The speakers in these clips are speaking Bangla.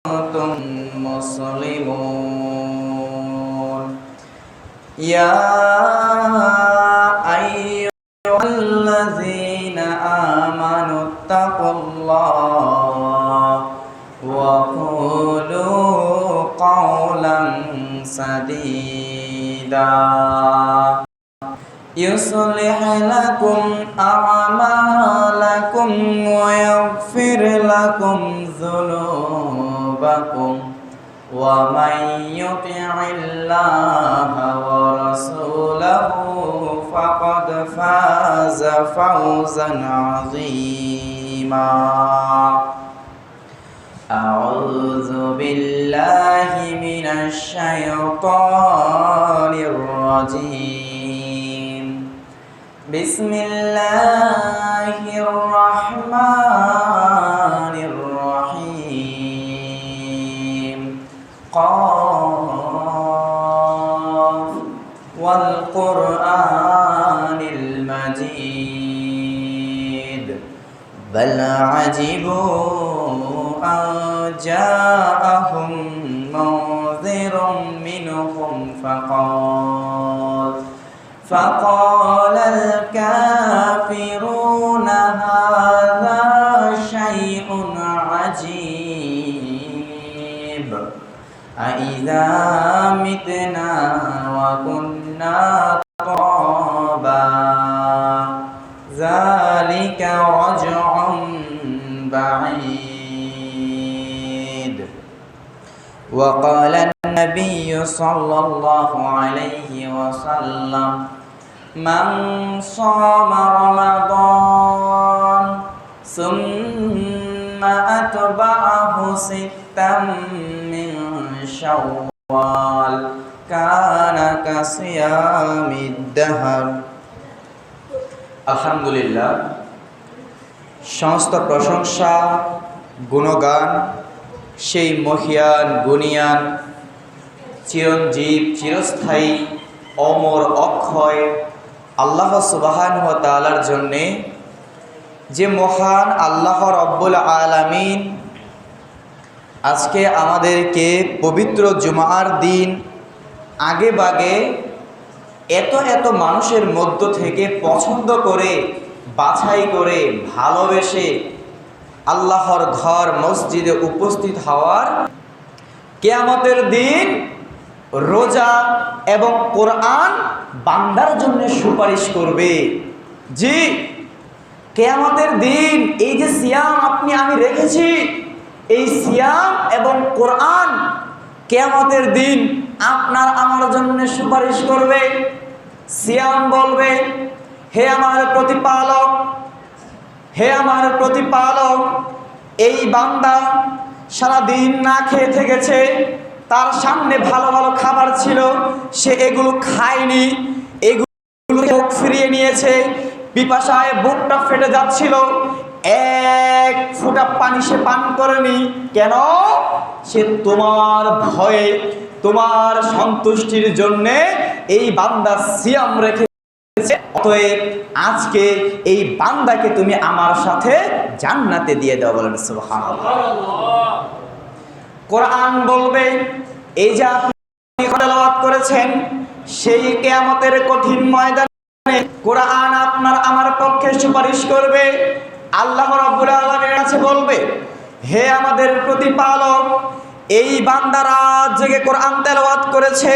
كنتم مسلمون يا أيها الذين آمنوا اتقوا الله وقولوا قولا سديدا يصلح لكم أعمالكم ويغفر لكم ذنوبكم ومن يطع الله ورسوله فقد فاز فوزا عظيما أعوذ بالله من الشيطان الرجيم بسم الله الرحمن الرحيم قاف والقرآن المجيد بل عجبوا أن جاءهم منذر منهم فقال الكافرون هذا شيء عجيب أإذا متنا وكنا ترابا ذلك رجع بعيد وقال النبي صلى الله عليه وسلم من صام رمضان ثم أتبعه ستا من شوال كان كصيام الدهر আলহামদুলিল্লাহ সমস্ত প্রশংসা গুণগান সেই মহিয়ান গুণিয়ান চিরঞ্জীব চিরস্থায়ী অমর অক্ষয় আল্লাহ সুবহানাহু ওয়া তাআলার জন্যে, যে মহান আল্লাহ রব্বুল আলামিন আজকে আমাদেরকে পবিত্র জুমার দিন আগে বাগে এত মানুষের মধ্য থেকে পছন্দ করে বাছাই করে ভালোবেসে আল্লাহর ঘর মসজিদে উপস্থিত হওয়ার, কিয়ামতের দিন রোজা এবং কোরআন বান্দার জন্য সুপারিশ করবে। জি, কিয়ামতের দিন এই যে সিয়াম আমি রেখেছি, এই সিয়াম এবং কোরআন কিয়ামতের দিন আপনার আমার জন্য সুপারিশ করবে। সিয়াম বলবে, হে আমার প্রতিপালক, হে আমার প্রতিপালক, এই বান্দা সারাদিন না খেয়ে থেকেছে, তার সামনে ভালো ভালো খাবার ছিল, সে এগুলো খায়নি, এগুলো মুখ ফিরিয়ে নিয়েছে, পিপাসায় বুকটা ফেটে যাচ্ছিল, এক ফোঁটা পানি সে পান করেনি। কেন? সে তোমার ভয়ে, তোমার সন্তুষ্টির জন্যে এই বান্দা সিয়াম রেখে। অতএব আজকে এই বান্দাকে তুমি আমার সাথে জান্নাতে দিয়ে দাও। বলেন সুবহানাল্লাহ। কোরআন বলবে, এই যে আপনি তেলাওয়াত করেছেন, সেই কিয়ামতের কঠিন ময়দানে কোরআন আপনার আমার পক্ষে সুপারিশ করবে। আল্লাহ রাব্বুল আলামিনের কাছে বলবে, হে আমাদের প্রতিপালক, এই বান্দা রাত জেগে কোরআন তেলাওয়াত করেছে,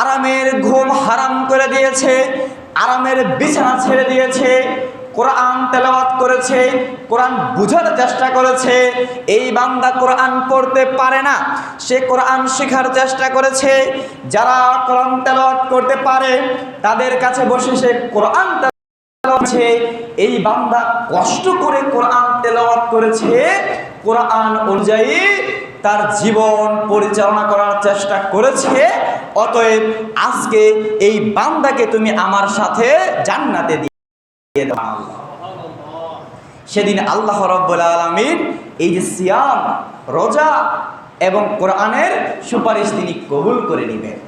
আরামের ঘুম হারাম করে দিয়েছে, আরামের বিছানা ছেড়ে দিয়েছে, কোরআন তেলাওয়াত করেছে, কোরআন বুঝার চেষ্টা করেছে। এই বান্দা কোরআন পড়তে পারে না, সে কোরআন শেখার চেষ্টা করেছে। যারা কোরআন তেলাওয়াত করতে পারে তাদের কাছে বসে সে কোরআন তেলাওয়াত করেছে। এই বান্দা কষ্ট করে কোরআন তেলাওয়াত করেছে, কোরআন অনুযায়ী তার জীবন পরিচালনা করার চেষ্টা করেছে। অতএব আজকে এই বান্দাকে তুমি আমার সাথে জান্নাতে দিয়ে দাও। সেদিন আল্লাহ রাব্বুল আলামিন এই যে সিয়াম, রোজা এবং কোরআনের সুপারিশ তিনি কবুল করে নেবেন।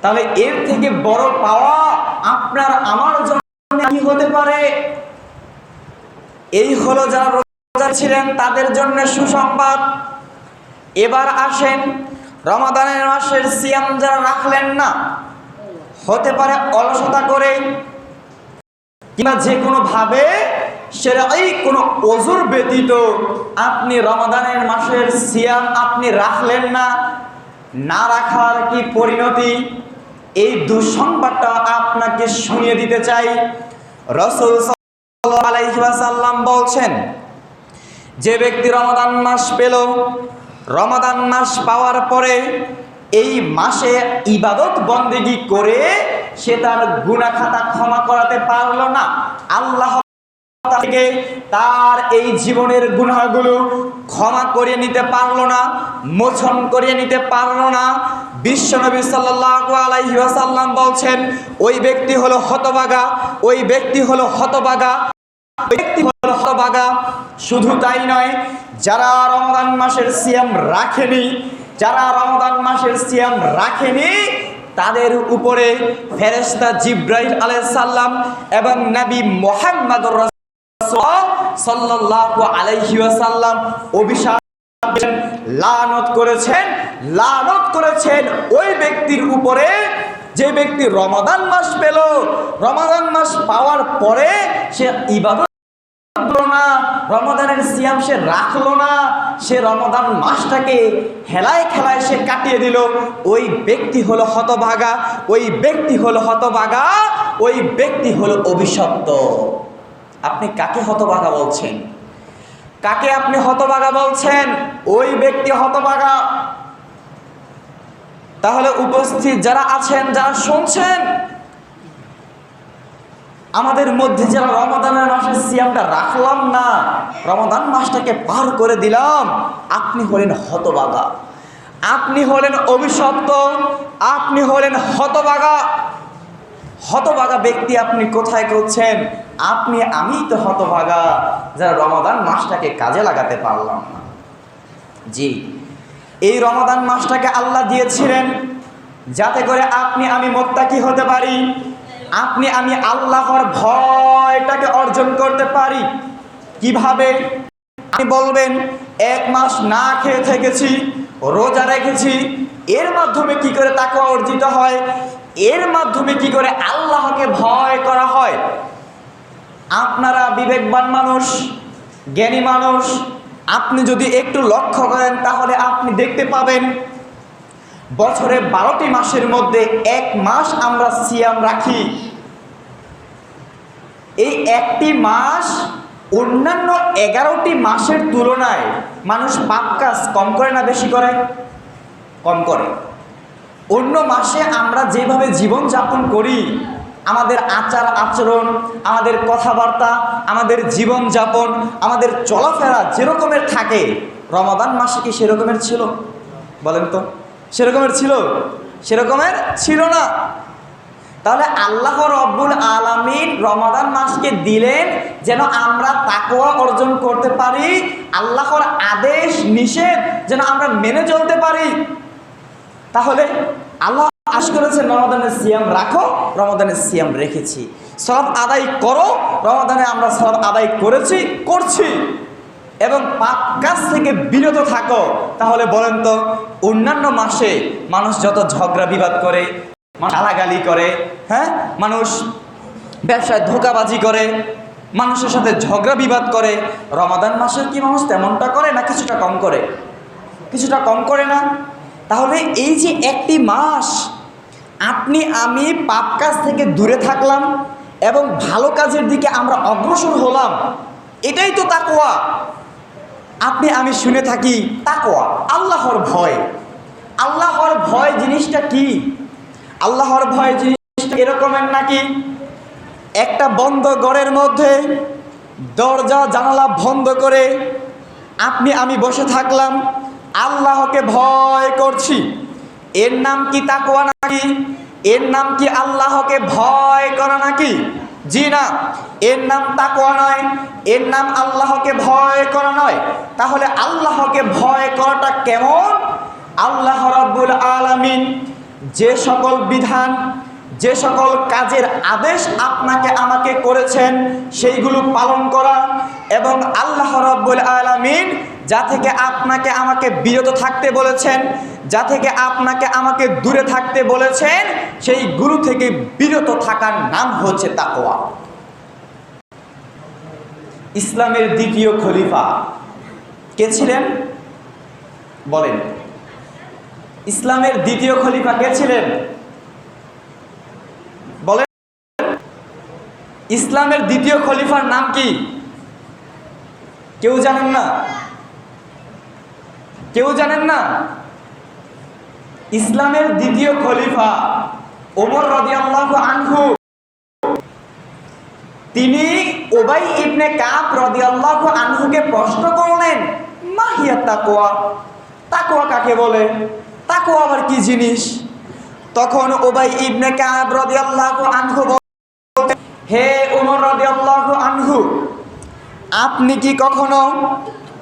তাহলে এর থেকে বড় পাওয়া আপনার আমার জন্য কি হতে পারে? এই হলো যারা ছিলেন তাদের জন্য সুসংবাদ। এবার আসেন, রমাদানের মাসের সিয়াম যারা রাখলেন না, হতে পারে অলসতা করে কিংবা যে কোনো ভাবে সেরাই কোনো ওযর ব্যতীত আপনি রমাদানের মাসের সিয়াম আপনি রাখলেন না, না রাখার কি পরিণতি, এই দুঃসংবাদটা আপনাকে শুনিয়ে দিতে চাই। রাসূল সাল্লাল্লাহু আলাইহি ওয়াসাল্লাম বলছেন, যে ব্যক্তি রমাদান মাস পেল, রমাদান মাস পাওয়ার পরে এই মাসে ইবাদত বন্দেগী করে সে তার গুনাহ খাতা ক্ষমা করাতে পারলো না, আল্লাহ থেকে তার এই জীবনের গুনাহগুলো ক্ষমা করে নিতে পারলো না, মোচন করিয়ে নিতে পারলো না, বিশ্বনবী সাল্লাল্লাহু আলাইহি ওয়াসাল্লাম বলছেন, ওই ব্যক্তি হলো হতভাগা, ওই ব্যক্তি হলো হতভাগা, ব্যক্তি হলো হতভাগা। শুধু তাই নয়, যারা রমজান মাসের সিয়াম রাখেনি, যারা রমজান মাসের সিয়াম রাখেনি তাদের উপরে ফেরেশতা জিবরাইল আলাইহিস সালাম এবং নবী মুহাম্মদুর রাসূলুল্লাহ সাল্লাল্লাহু আলাইহি ওয়াসাল্লাম অভিশাপ করেছেন, লানত করেছেন ওই ব্যক্তির উপরে যে ব্যক্তি রমাদান মাস পেল, রমাদান মাস পাওয়ার পরে সে ইবাদত না, রমাদানের সিয়াম সে রাখলো না, সে রমাদান মাসটাকে হেলায় খেলায় সে কাটিয়ে দিল, ওই ব্যক্তি হলো হতভাগা, ওই ব্যক্তি হলো হতভাগা, ওই ব্যক্তি হলো অভিশপ্ত। আপনি কাকে হতভাগা বলছেন? কাকে আপনি হতভাগা বলছেন? ওই ব্যক্তি হতভাগা। তাহলে উপস্থিত যারা আছেন, যারা শুনছেন, আমাদের মধ্যে যারা রমাদানের মাসের সিয়ামটা রাখলাম না, রমাদান মাসটাকে পার করে দিলাম, আপনি হলেন হতভাগা, আপনি হলেন অভিশপ্ত, আপনি হলেন হতভাগা। হতভাগা ব্যক্তি আপনি কোথায় করছেন? আপনি আমি তো হতভাগা যারা রমাদান মাসটাকে কাজে লাগাতে পারলাম না। জি, এই রমাদান মাসটাকে আল্লাহ দিয়েছিলেন যাতে করে আপনি আমি মুত্তাকি হতে পারি, আপনি আমি আল্লাহর ভয়টাকে অর্জন করতে পারি। কিভাবে? আপনি বলবেন, এক মাস না খেয়ে থেকেছি, রোজা রেখেছি, এর মাধ্যমে কি করে তাকওয়া অর্জিত হয়, এর মাধ্যমে কি করে আল্লাহকে ভয় করা হয়। আপনারা বিবেকবান মানুষ, জ্ঞানী মানুষ, আপনি যদি একটু লক্ষ্য করেন তাহলে আপনি দেখতে পাবেন বছরে 12টি মাসের মধ্যে এক মাস আমরা সিয়াম রাখি। এই একটি মাস অন্যান্য 11টি মাসের তুলনায় মানুষ পাপ কাজ কম করে না বেশি করে? কম করে। অন্য মাসে আমরা যেভাবে জীবন যাপন করি, আমাদের আচার আচরণ, আমাদের কথাবার্তা, আমাদের জীবন যাপন, আমাদের চলাফেরা যেরকমের থাকে, রমাদান মাসে কি সেরকমের ছিল? বলেন তো, সেরকমের ছিল? সেরকমের ছিল না। তাহলে আল্লাহ রব্বুল আলামিন রমাদান মাসকে দিলেন যেন আমরা তাকওয়া অর্জন করতে পারি, আল্লাহর আদেশ নিষেধ যেন আমরা মেনে চলতে পারি। তাহলে আল্লাহ আদেশ করেছেন রমাদানের সিয়াম রাখো, রমাদানের সিয়াম রেখেছি। সওয়াব আদায় করো, রমাদানে আমরা সওয়াব আদায় করেছি, করছি। এবং পাপ কাজ থেকে বিরত থাকো। তাহলে বলেন তো, অন্যান্য মাসে মানুষ যত ঝগড়া বিবাদ করে, গালাগালি করে, হ্যাঁ, মানুষ ব্যবসায় ধোঁকাবাজি করে, মানুষের সাথে ঝগড়া বিবাদ করে, রমাদান মাসে কি মানুষ তেমনটা করে না কিছুটা কম করে? কিছুটা কম করে না? তাহলে এই যে একটি মাস আপনি আমি পাপ কাজ থেকে দূরে থাকলাম এবং ভালো কাজের দিকে আমরা অগ্রসর হলাম, এটাই তো তাকওয়া। আপনি আমি শুনে থাকি তাকওয়া, আল্লাহর ভয়। আল্লাহর ভয় জিনিসটা কি? আল্লাহর ভয় জিনিসটা এরকমের নাকি একটা বন্ধ ঘরের মধ্যে দরজা জানালা বন্ধ করে আপনি আমি বসে থাকলাম, আল্লাহকে ভয় করছি, এর নাম কি তাকওয়া নাকি? এর নাম কি আল্লাহকে ভয় করা নাকি? জি না, এর নাম তাকওয়া নয়, এর নাম আল্লাহকে ভয় করা নয়। তাহলে আল্লাহকে ভয় করাটা কেমন? আল্লাহ রাব্বুল আলামিন যে সকল বিধান, যে সকল কাজের আদেশ আপনাকে আমাকে করেছেন সেইগুলো পালন করা, এবং আল্লাহ রাব্বুল আলামিন যা থেকে আপনাকে আমাকে বিরত থাকতে বলেছেন, যা থেকে আপনাকে আমাকে দূরে থাকতে বলেছেন, সেইগুলো থেকে বিরত থাকার নাম হচ্ছে তাকওয়া। ইসলামের দ্বিতীয় খলিফা কে ছিলেন বলেন? ইসলামের দ্বিতীয় খলিফা কে ছিলেন বলেন? ইসলামের দ্বিতীয় খলিফার নাম কি? কেউ জানেন না? কেউ জানেন না? ইসলামের দ্বিতীয় খলিফা ওমর রাদিয়াল্লাহু আনহু। তিনি উবাই ইবনে কাব রাদিয়াল্লাহু আনহুকে প্রশ্ন করলেন, মা হিয়া তাকওয়া? তাকওয়া কাকে বলে? তাকওয়া আবার কি জিনিস? তখন উবাই ইবনে কাব রাদিয়াল্লাহু আনহু বললেন, হে ওমর রাদিয়াল্লাহু আনহু, আপনি কি কখনো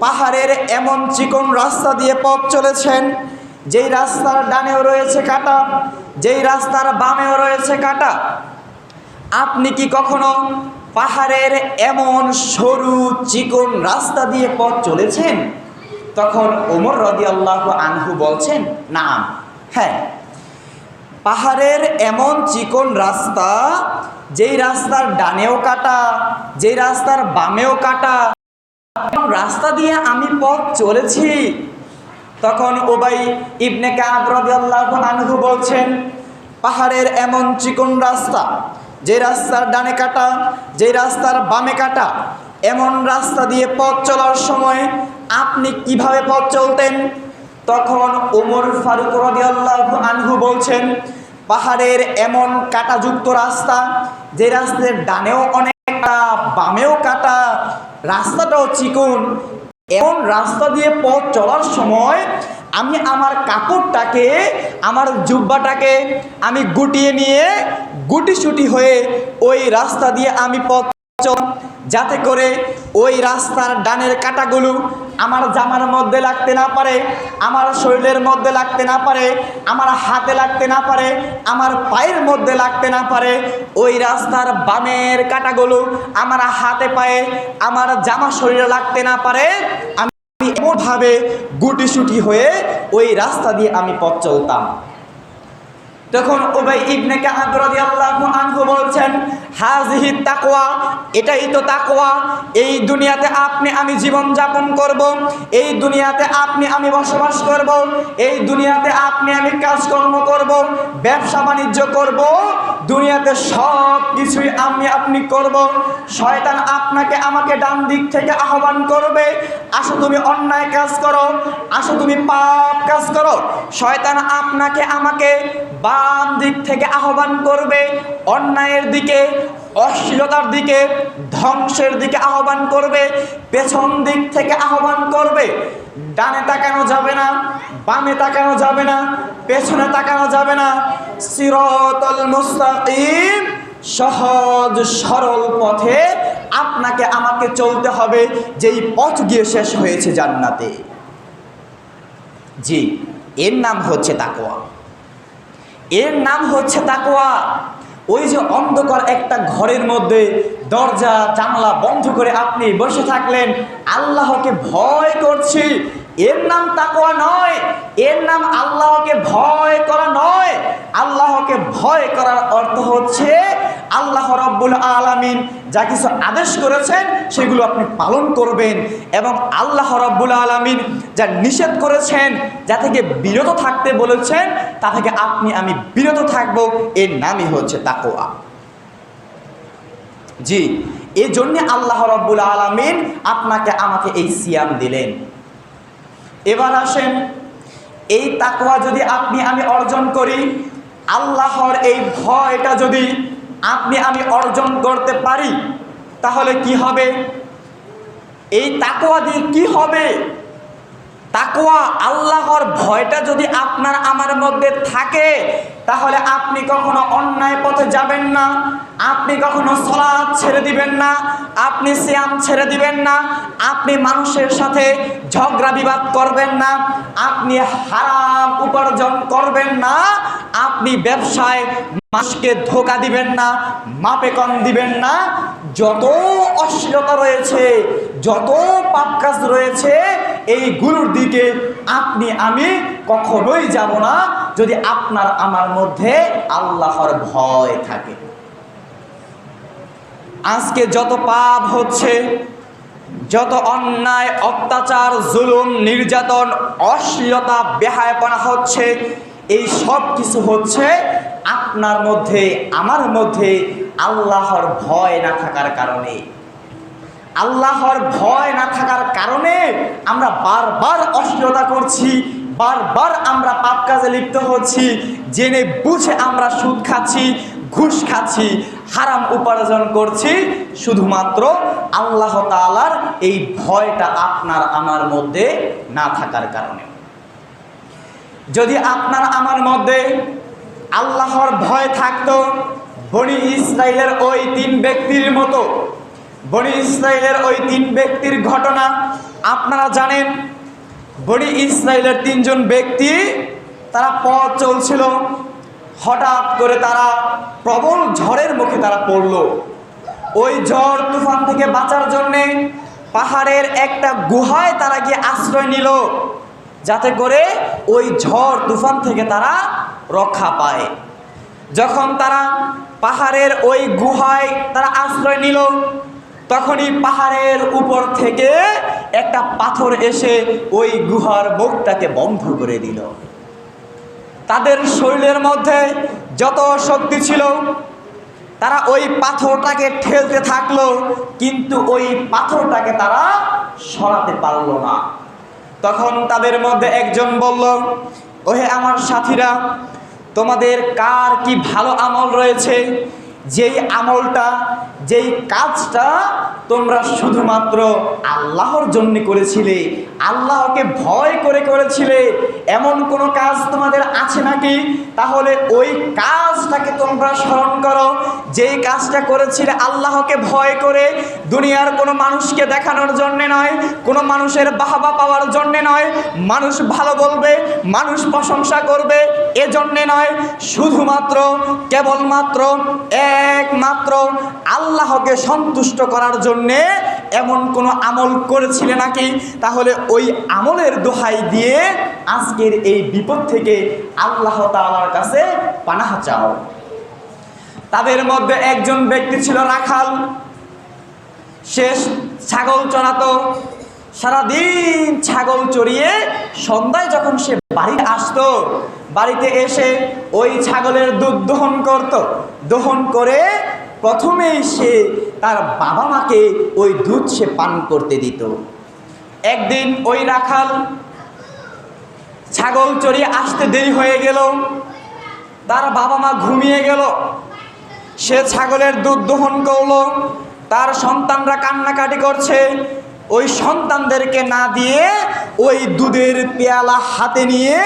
পাহাড়ের এমন চিকন রাস্তা দিয়ে পথ চলেছেন যেই রাস্তার ডানেও রয়েছে কাঁটা, যেই রাস্তার বামেও রয়েছে কাঁটা? আপনি কি কখনো পাহাড়ের এমন সরু চিকন রাস্তা দিয়ে পথ চলেছেন? তখন ওমর রাদিয়াল্লাহু আনহু বলছেন, নাম, হ্যাঁ, পাহাড়ের এমন চিকন রাস্তা যেই রাস্তার ডানেও কাঁটা, যেই রাস্তার বামেও কাঁটা, রাস্তা দিয়ে আমি পথ চলেছি। তখন উবাই ইবনে কাব রাদিয়াল্লাহু আনহু বলছেন, পাহাড়ের এমন চিকন রাস্তা যে রাস্তার ডানে কাটা, যে রাস্তার বামে কাটা, এমন রাস্তা দিয়ে পথ চলার সময় আপনি কিভাবে পথ চলতেন? তখন ওমর ফারুক রাদিয়াল্লাহু আনহু বলছেন, পাহাড়ের এমন কাঁটাযুক্ত রাস্তা যে রাস্তার ডানেও অনেক কাঁটা, বামেও কাঁটা, রাস্তাটাও চিকন, এমন রাস্তা দিয়ে পথ চলার সময় আমি আমার কাপড়টাকে, আমার জুব্বাটাকে আমি গুটিয়ে নিয়ে গুটিসুটি হয়ে ওই রাস্তা দিয়ে আমি পথ চল, যাতে করে ওই রাস্তার ডানের কাঁটাগুলো আমার জামার মধ্যে লাগতে না পারে, আমার শরীরের মধ্যে লাগতে না পারে, আমার হাতে লাগতে না পারে, আমার পায়ের মধ্যে লাগতে না পারে। ওই রাস্তার বামের কাঁটাগুলো আমার হাতে পায়ে, আমার জামা শরীরে লাগতে না পারে। আমি এমনভাবে গুটিসুটি হয়ে ওই রাস্তা দিয়ে আমি পথ চলতাম। তখন উবাই ইবনে কাব রাদিয়াল্লাহু আনহু বলছেন, হাযিহি তাকওয়া, এটাই তো তাকওয়া। এই দুনিয়াতে আপনি আমি জীবন যাপন করব, এই দুনিয়াতে আপনি আমি বসবাস করব, এই দুনিয়াতে আপনি আমি কাজকর্ম করব, ব্যবসা বাণিজ্য করব, দুনিয়াতে সব কিছুই আমি আপনি করব। শয়তান আপনাকে আমাকে ডান দিক থেকে আহ্বান করবে, আসো তুমি অন্যায় কাজ করো, আসো তুমি পাপ কাজ করো। শয়তান আপনাকে আমাকে বাম দিক থেকে আহ্বান করবে, অন্যায়ের দিকে, অশ্লীলতার দিকে, ধ্বংসের দিকে আহ্বান করবে, পেছন দিক থেকে আহ্বান করবে। ডানে তাকানো যাবে না, বামে তাকানো যাবে না, পেছনে তাকানো যাবে না। সিরাতাল মুস্তাকিম, সহজ সরল পথে আপনাকে আমাকে চলতে হবে, যেই পথ গিয়ে শেষ হয়েছে জান্নাতে। জি, এর নাম হচ্ছে তাকওয়া। এর নাম হচ্ছে তাকওয়া। ওই যে অন্ধকার একটা ঘরের মধ্যে দরজা জানলা বন্ধ করে আপনি বসে থাকলেন, আল্লাহকে ভয় করছি, এর নাম তাকওয়া নয়, এর নাম আল্লাহকে ভয় করা নয়। আল্লাহকে ভয় করার অর্থ হচ্ছে আল্লাহ রাব্বুল আলামিন যা কিছু আদেশ করেছেন সেগুলো আপনি পালন করবেন, এবং আল্লাহ রাব্বুল আলামিন যা নিষেধ করেছেন, যা থেকে বিরত থাকতে বলেছেন, তা থেকে আপনি আমি বিরত থাকব। এর নামই হচ্ছে তাকওয়া। জি, এই জন্য আল্লাহ রাব্বুল আলামিন আপনাকে আমাকে এই সিয়াম দিলেন। এবার আসেন, এই তাকওয়া যদি আপনি আমি অর্জন করি, আল্লাহর এই ভয়টা যদি আপনি আমি অর্জন করতে পারি, তাহলে কি হবে? এই তাকওয়া দিয়ে কি হবে? তাকওয়া, আল্লাহর ভয়টা যদি আপনার আমার মধ্যে থাকে, তাহলে আপনি কখনো অন্যায় পথে যাবেন না, আপনি কখনো সালাত ছেড়ে দিবেন না, আপনি সিয়াম ছেড়ে দিবেন না, আপনি মানুষের সাথে ঝগড়া বিবাদ করবেন না, আপনি হারাম উপার্জন করবেন না, আপনি ব্যবসায় মানুষকে ধোঁকা দিবেন না, মাপে কম দিবেন না। যত অশ্লীলতা রয়েছে, যত পাপ কাজ রয়েছে, এইগুলোর দিকে আপনি আমি কখনোই যাব না যদি আপনার আমার মধ্যে আল্লাহর ভয় থাকে। আজকে যত পাপ হচ্ছে, যত অন্যায়, অত্যাচার, জুলুম, নির্যাতন, অশ্লীলতা, বেহায়াপনা হচ্ছে, এই সব কিছু হচ্ছে আপনার মধ্যে আমার মধ্যে আল্লাহর ভয় না থাকার কারণে। আল্লাহর ভয় না থাকার কারণে আমরা বারবার অশ্লীলতা করছি, বারবার আমরা পাপ কাজে লিপ্ত হচ্ছি, জেনে বুঝে আমরা সুদ খাচ্ছি, ঘুষ খাচ্ছি, হারাম উপার্জন করছি, শুধুমাত্র আল্লাহ তাআলার এই ভয়টা আপনার আমার মধ্যে না থাকার কারণে। যদি আপনার আমার মধ্যে আল্লাহর ভয় থাকতো, বনি ইসরাইলের ওই 3 ব্যক্তির মতো, বনি ইসরাইলের ওই 3 ব্যক্তির ঘটনা আপনারা জানেন। বনি ইসরাইলের 3 জন ব্যক্তি, তারা পথ চলছিল, হঠাৎ করে তারা প্রবল ঝড়ের মুখে তারা পড়ল। ওই ঝড় তুফান থেকে বাঁচার জন্যে পাহাড়ের একটা গুহায় তারা গিয়ে আশ্রয় নিল, যাতে করে ওই ঝড় তুফান থেকে তারা রক্ষা পায়। যখন তারা পাহাড়ের ওই গুহায় তারা আশ্রয় নিল, তখনই পাহাড়ের উপর থেকে একটা পাথর এসে ওই গুহার মুখটাকে বন্ধ করে দিল। তাদের শরীরের মধ্যে যত শক্তি ছিল, তারা ওই পাথরটাকে ঠেলতে থাকলো, কিন্তু ওই পাথরটাকে তারা সরাতে পারল না। তখন তাদের মধ্যে একজন বলল, ওহে আমার সাথীরা, তোমাদের কার কি ভালো আমল রয়েছে, যেই আমলটা, যেই কাজটা তোমরা শুধুমাত্র আল্লাহর জন্য করেছিলে, আল্লাহকে ভয় করে করেছিলে, এমন কোনো কাজ তোমাদের আছে নাকি? তাহলে ওই কাজটাকে তোমরা স্মরণ করো, যেই কাজটা করেছিলে আল্লাহকে ভয় করে, দুনিয়ার কোনো মানুষকে দেখানোর জন্যে নয়, কোনো মানুষের বাহবা পাওয়ার জন্যে নয়, মানুষ ভালো বলবে, মানুষ প্রশংসা করবে এজন্যে নয়, শুধুমাত্র কেবলমাত্র একমাত্র আল্লাহকে সন্তুষ্ট করার জন্যে এমন কোনো আমল করেছিলে নাকি? তাহলে ওই আমলের দোহাই দিয়ে আজকের এই বিপদ থেকে আল্লাহ তাআলার কাছে পানাহ চাও। তাদের মধ্যে একজন ব্যক্তি ছিল রাখাল, সে ছাগল চড়াতো, সারাদিন ছাগল চড়িয়ে সন্ধ্যায় যখন সে বাড়িতে আসতো, বাড়িতে এসে ওই ছাগলের দুধ দহন করত, দহন করে প্রথমেই সে তার বাবা মাকে ওই দুধ সে পান করতে দিত। একদিন ওই রাখাল ছাগল চড়িয়ে আসতে দেরি হয়ে গেল, তার বাবা মা ঘুমিয়ে গেল, সে ছাগলের দুধ দহন করলো, তার সন্তানরা কান্নাকাটি করছে, ওই সন্তানদেরকে না দিয়ে ওই দুধের পেয়ালা হাতে নিয়ে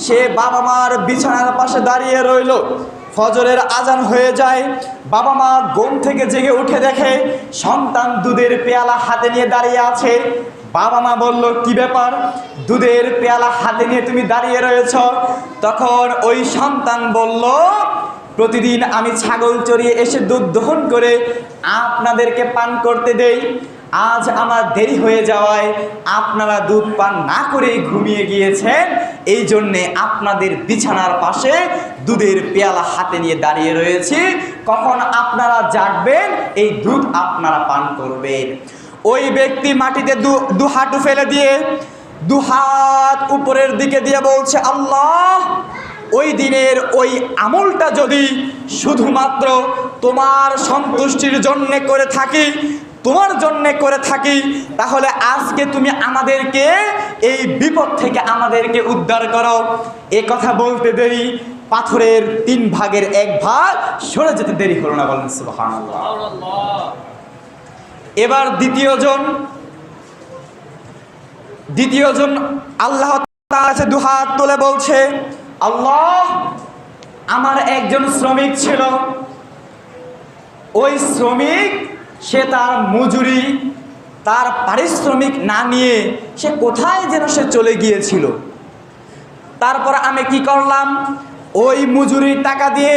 সে বাবা মার বিছানার পাশে দাঁড়িয়ে রইল। ফজরের আজান হয়ে যায়, বাবা মা ঘুম থেকে জেগে উঠে দেখে সন্তান দুধের পেয়ালা হাতে নিয়ে দাঁড়িয়ে আছে। বাবা মা বলল, কি ব্যাপার, দুধের পেয়ালা হাতে নিয়ে তুমি দাঁড়িয়ে রয়েছ? তখন ওই সন্তান বলল, প্রতিদিন আমি ছাগল চড়িয়ে এসে দুধ দহন করে আপনাদেরকে পান করতে দেই, আজ আমার দেরি হয়ে যাওয়ায় আপনারা দুধ পান না করেই ঘুমিয়ে গিয়েছেন, এই জন্যে আপনাদের বিছানার পাশে দুধের পেয়ালা হাতে নিয়ে দাঁড়িয়ে রয়েছি, কখন আপনারা জাগবেন এই দুধ আপনারা পান করবেন। ওই ব্যক্তি মাটিতে দু হাঁটু ফেলে দিয়ে 2 হাত উপরের দিকে দিয়ে বলছে, আল্লাহ, ওই দিনের ওই আমলটা যদি শুধুমাত্র তোমার সন্তুষ্টির জন্যে করে থাকি, তোমার জন্যে করে থাকি, তাহলে আজকে তুমি আমাদেরকে এই বিপদ থেকে আমাদেরকে উদ্ধার করো। এ কথা বলতে দেরি পাথরের 3 ভাগের 1 ভাগ সরে যেতে দেরি হলো না, বলেন সুবহানাল্লাহ। এবার দ্বিতীয়জন আল্লাহ তাআলার কাছে 2 হাত তুলে বলছে, আল্লাহ, আমার একজন শ্রমিক ছিল, ওই শ্রমিক সে তার মজুরি তার পারিশ্রমিক না নিয়ে সে কোথায় যেন সে চলে গিয়েছিল। তারপর আমি কি করলাম, ওই মজুরির টাকা দিয়ে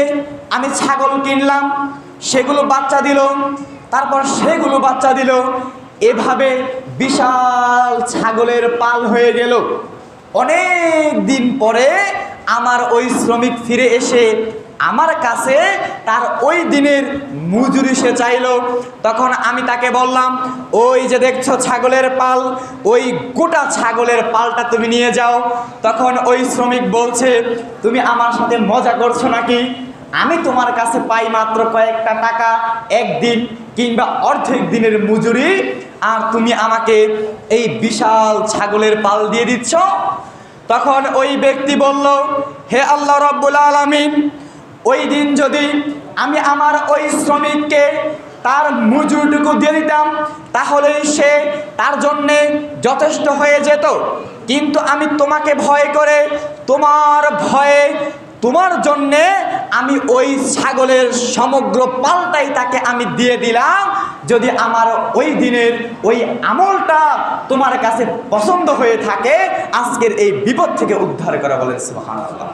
আমি ছাগল কিনলাম, সেগুলো বাচ্চা দিল, তারপর সেগুলো বাচ্চা দিল, এভাবে বিশাল ছাগলের পাল হয়ে গেল। অনেক দিন পরে আমার ওই শ্রমিক ফিরে এসে আমার কাছে তার ওই দিনের মজুরি সে চাইল। তখন আমি তাকে বললাম, ওই যে দেখছো ছাগলের পাল, ওই গোটা ছাগলের পালটা তুমি নিয়ে যাও। তখন ওই শ্রমিক বলছে, তুমি আমার সাথে মজা করছো নাকি? আমি তোমার কাছে পাই মাত্র কয়েকটা টাকা, একদিন কিংবা অর্ধেক দিনের মজুরি, আর তুমি আমাকে এই বিশাল ছাগলের পাল দিয়ে দিচ্ছ। তখন ওই ব্যক্তি বলল, হে আল্লাহ রাব্বুল আলামিন, ওই দিন যদি আমি আমার ওই শ্রমিককে তার মজুরিটুকু দিয়ে দিতাম তাহলেই সে তার জন্যে যথেষ্ট হয়ে যেত, কিন্তু আমি তোমাকে ভয় করে, তোমার ভয়ে, তোমার জন্যে আমি ওই ছাগলের সমগ্র পালটাই তাকে আমি দিয়ে দিলাম। যদি আমার ওই দিনের ওই আমলটা তোমার কাছে পছন্দ হয়ে থাকে, আজকের এই বিপদ থেকে উদ্ধার করা। বলেন সুবহানাল্লাহ।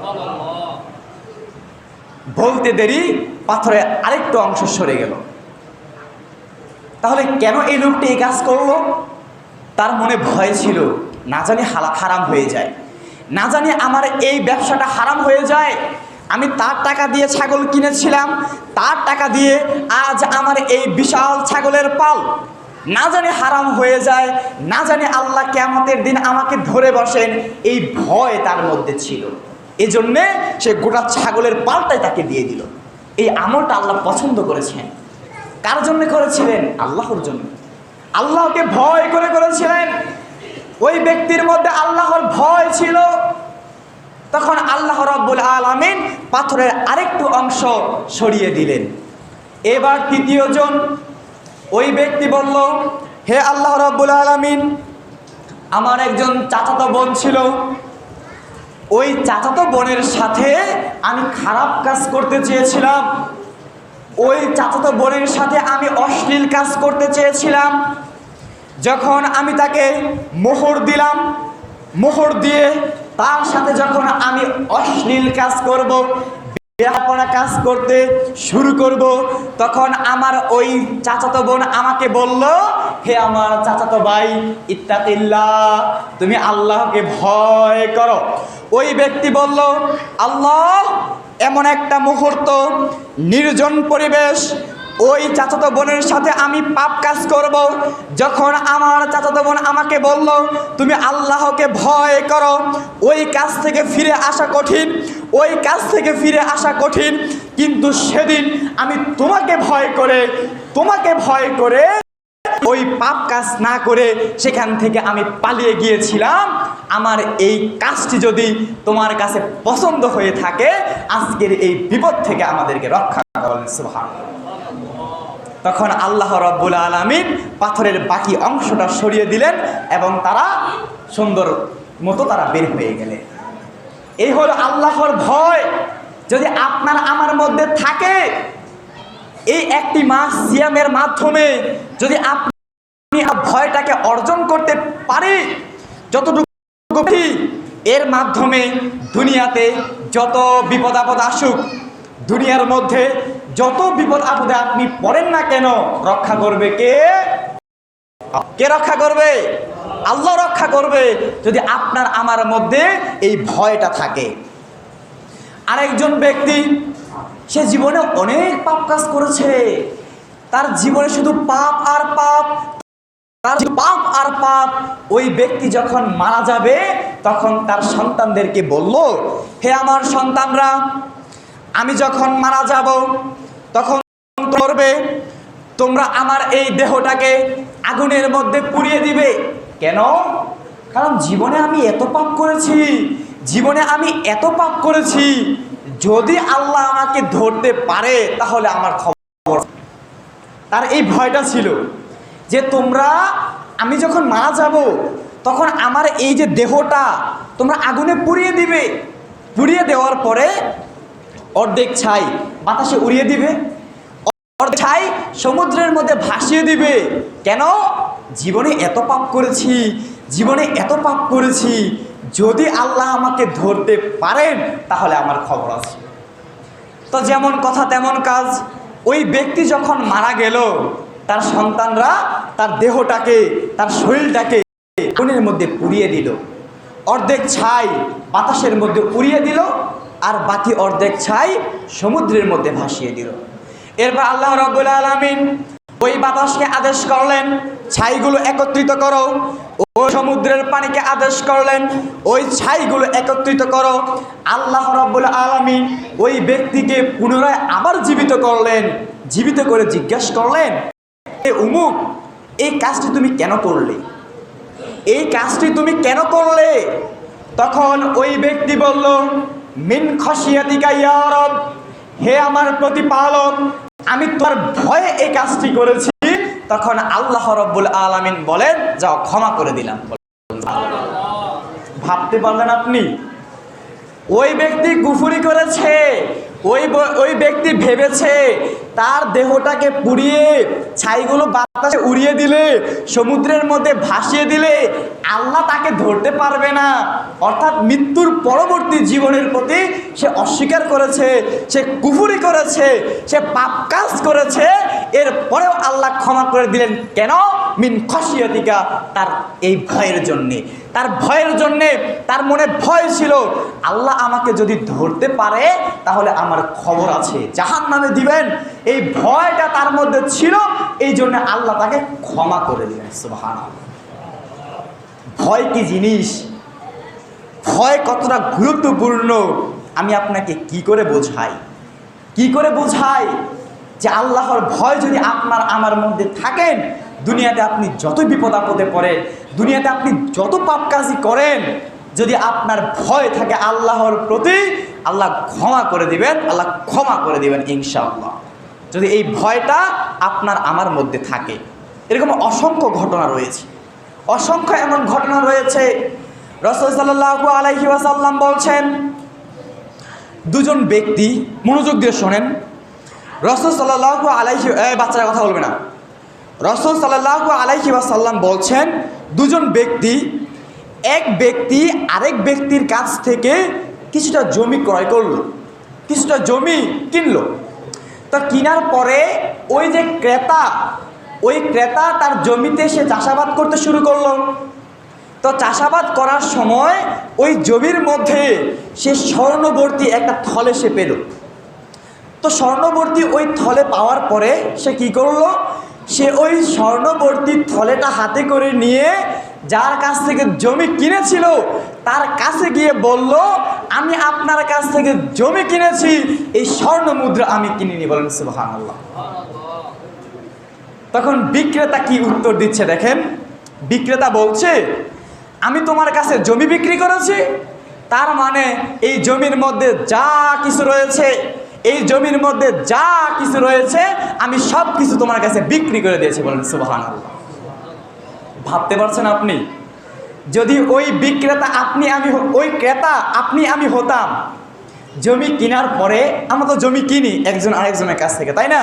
বলতে দেরি পাথরে আরেকটু অংশ সরে গেল। তাহলে কেন এই লোকটি এই কাজ করলো? তার মনে ভয় ছিল, না জানি হারাম হয়ে যায়, না জানি আমার এই ব্যবসাটা হারাম হয়ে যায়। আমি তার টাকা দিয়ে ছাগল কিনেছিলাম, তার টাকা দিয়ে আজ আমার এই বিশাল ছাগলের পাল না জানি হারাম হয়ে যায়, না জানি আল্লাহ কিয়ামতের দিন আমাকে ধরে বসেন, এই ভয় তার মধ্যে ছিল। এই জন্যে সে গোটা ছাগলের পালটাই তাকে দিয়ে দিল। এই আমলটা আল্লাহ পছন্দ করেছেন। কার জন্য করেছিলেন? আল্লাহর জন্য। আল্লাহকে ভয় করে করেছিলেন। ওই ব্যক্তির মধ্যে আল্লাহর ভয় ছিল। তখন আল্লাহ রাব্বুল আলামিন পাথরের আরেকটু অংশ সরিয়ে দিলেন। এবার তৃতীয় জন ওই ব্যক্তি বলল, হে আল্লাহ রাব্বুল আলামিন, আমার একজন চাচাতো বোন ছিল, ওই চাচাতো বোনের সাথে আমি খারাপ কাজ করতে চেয়েছিলাম, ওই চাচাতো বোনের সাথে আমি অশ্লীল কাজ করতে চেয়েছিলাম। যখন আমি তাকে মোহর দিলাম, মোহর দিয়ে তার সাথে যখন আমি অশ্লীল কাজ করব, বেহাপনা কাজ করতে শুরু করব, তখন আমার ওই চাচাতো বোন আমাকে বলল, হে আমার চাচাতো ভাই, ইত্তাকিল্লাহ, তুমি আল্লাহকে ভয় করো। ওই ব্যক্তি বলল, আল্লাহ, এমন একটা মুহূর্ত, নির্জন পরিবেশ, ওই চাচাতো বোনের সাথে আমি পাপ কাজ করব। যখন আমার চাচাতো বোন আমাকে বলল, তুমি আল্লাহকে ভয় করো, ওই কাজ থেকে ফিরে আসা কঠিন, ওই কাজ থেকে ফিরে আসা কঠিন, কিন্তু সেদিন আমি তোমাকে ভয় করে ওই পাপ কাজ না করে সেখান থেকে আমি পালিয়ে গিয়েছিলাম। আমার এই কাজটি যদি তোমার কাছে পছন্দ হয়ে থাকে, আজকের এই বিপদ থেকে আমাদেরকে রক্ষা করেন। সুবহানাল্লাহ। তখন আল্লাহ রাব্বুল আলামিন পাথরের বাকি অংশটা সরিয়ে দিলেন এবং তারা সুন্দর মতো তারা বের হয়ে গেলেন। এই হলো আল্লাহর ভয়। যদি আপনার আমার মধ্যে থাকে, এই একটি মাস সিয়ামের মাধ্যমে যদি আপনি ভয়টাকে অর্জন করতে পারি, যতটুকু এর মাধ্যমে দুনিয়াতে যত বিপদ আপদ আসুক, দুনিয়ার মধ্যে যত বিপদ আপদে আপনি পড়েন না কেন, রক্ষা করবে কে? কে রক্ষা করবে? আল্লাহ রক্ষা করবে, যদি আপনার আমার মধ্যে এই ভয়টা থাকে। আরেকজন ব্যক্তি, সে জীবনে অনেক পাপ কাজ করেছে, তার জীবনে শুধু পাপ আর পাপ, তার পাপ আর পাপ। ওই ব্যক্তি যখন মারা যাবে, তখন তার সন্তানদেরকে বলল, হে আমার সন্তানরা, আমি যখন মারা যাব তখন করবে, তোমরা আমার এই দেহটাকে আগুনের মধ্যে পুড়িয়ে দিবে। কেন? কারণ জীবনে আমি এত পাপ করেছি, জীবনে আমি এত পাপ করেছি, যদি আল্লাহ আমাকে ধরতে পারে তাহলে আমার খবর। তার এই ভয়টা ছিল যে তোমরা, আমি যখন মারা যাব তখন আমার এই যে দেহটা তোমরা আগুনে পুড়িয়ে দিবে, পুড়িয়ে দেওয়ার পরে অর্ধেক ছাই বাতাসে উড়িয়ে দিবে, অর্ধেক ছাই সমুদ্রের মধ্যে ভাসিয়ে দিবে। কেন? জীবনে এত পাপ করেছি, জীবনে এত পাপ করেছি, যদি আল্লাহ আমাকে ধরতে পারেন তাহলে আমার খবর আছে। তো যেমন কথা তেমন কাজ, ওই ব্যক্তি যখন মারা গেল, তার সন্তানরা তার দেহটাকে, তার শরীরটাকে আগুনের মধ্যে পুড়িয়ে দিল। অর্ধেক ছাই বাতাসের মধ্যে উড়িয়ে দিল, আর বাকি অর্ধেক ছাই সমুদ্রের মধ্যে ভাসিয়ে দিল। এরপর আল্লাহ রাব্বুল আলামিন ওই বাতাসকে আদেশ করলেন, ছাইগুলো একত্রিত করো। ওই সমুদ্রের পানিকে আদেশ করলেন, ওই ছাইগুলো একত্রিত করো। আল্লাহ রাব্বুল আলামিন ওই ব্যক্তিকে পুনরায় আবার জীবিত করলেন। জীবিত করে জিজ্ঞাসা করলেন, এ উমুক, এই কাজটি তুমি কেন করলে? এই কাজটি তুমি কেন করলে? তখন ওই ব্যক্তি বলল, মিন খাশিয়াতিকা ইয়া রব, হে আমার প্রতিপালক, আমি তোমার ভয়ে এই কাজটি করেছি। তখন আল্লাহ রাব্বুল আলামিন বলেন, যাও ক্ষমা করে দিলাম। ভাবতে পারলেন আপনি? ওই ব্যক্তি কুফরি করেছে, ওই ব্যক্তি ভেবেছে তার দেহটাকে পুড়িয়ে ছাইগুলো বাতাসে উড়িয়ে দিলে, সমুদ্রের মধ্যে ভাসিয়ে দিলে আল্লাহ তাকে ধরতে পারবে না। অর্থাৎ মৃত্যুর পরবর্তী জীবনের প্রতি সে অস্বীকার করেছে, সে কুফরি করেছে, সে পাপ কাজ করেছে। এরপরেও আল্লাহ ক্ষমা করে দিলেন। কেন? মিন খাশিয়াতিকা, তার এই ভয়ের জন্যে। তার ভয়ের জন্যে, তার মনে ভয় ছিল, আল্লাহ আমাকে যদি ধরতে পারে তাহলে আমার খবর আছে, জাহান্নামে দিবেন। এই ভয়টা তার মধ্যে ছিল, এই জন্য আল্লাহ তাকে ক্ষমা করে দিলেন। সুবহানাল্লাহ। ভয় কি জিনিস, ভয় কতটা গুরুত্বপূর্ণ আমি আপনাকে কি করে বোঝাই, যে আল্লাহর ভয় যদি আপনার আমার মধ্যে থাকেন, দুনিয়াতে আপনি যত বিপদ আপদে পড়েন, দুনিয়াতে আপনি যত পাপ কাজই করেন, যদি আপনার ভয় থাকে আল্লাহর প্রতি, আল্লাহ ক্ষমা করে দিবেন, আল্লাহ ক্ষমা করে দিবেন ইনশাআল্লাহ, যদি এই ভয়টা আপনার আমার মধ্যে থাকে। এরকম অসংখ্য ঘটনা রয়েছে, অসংখ্য এমন ঘটনা রয়েছে। রাসূল সাল্লাল্লাহু আলাইহি ওয়াসাল্লাম বলছেন, দুজন ব্যক্তি, মনোযোগ দিয়ে শোনেন, রাসূল সাল্লাল্লাহু আলাইহি, বাচ্চারা কথা বলবে না। রাসূল সাল্লাল্লাহু আলাইহি ওয়াসাল্লাম বলছেন, দুজন ব্যক্তি, এক ব্যক্তি আরেক ব্যক্তির কাছ থেকে কিছুটা জমি ক্রয় করলো, কিছুটা জমি কিনলো। তো কেনার পরে ওই যে ক্রেতা, ওই ক্রেতা তার জমিতে সে চাষাবাদ করতে শুরু করলো। তো চাষাবাদ করার সময় ওই জমির মধ্যে সে স্বর্ণবর্তী একটা থলে সে পেল। তো স্বর্ণবর্তী ওই থলে পাওয়ার পরে সে কি করলো, সে ওই স্বর্ণবর্তী থলেটা হাতে করে নিয়ে যার কাছ থেকে জমি কিনেছিল তার কাছে গিয়ে বলল, আমি আপনার কাছ থেকে জমি কিনেছি, এই স্বর্ণ মুদ্রা আমি কিনিনি। বলেন সুবহানাল্লাহ। তখন বিক্রেতা কি উত্তর দিচ্ছে দেখেন। বিক্রেতা বলছে, আমি তোমার কাছে জমি বিক্রি করেছি, তার মানে এই জমির মধ্যে যা কিছু রয়েছে, এই জমির মধ্যে যা কিছু রয়েছে আমি সব কিছু তোমার কাছে বিক্রি করে দিয়েছি। বলেন সুবহানাল্লাহ। ভাবতে পারছেন আপনি, যদি ওই বিক্রেতা ওই ক্রেতা আপনি আমি হতাম, জমি কেনার পরে, আমরা তো জমি কিনি একজন আরেকজনের কাছ থেকে, তাই না?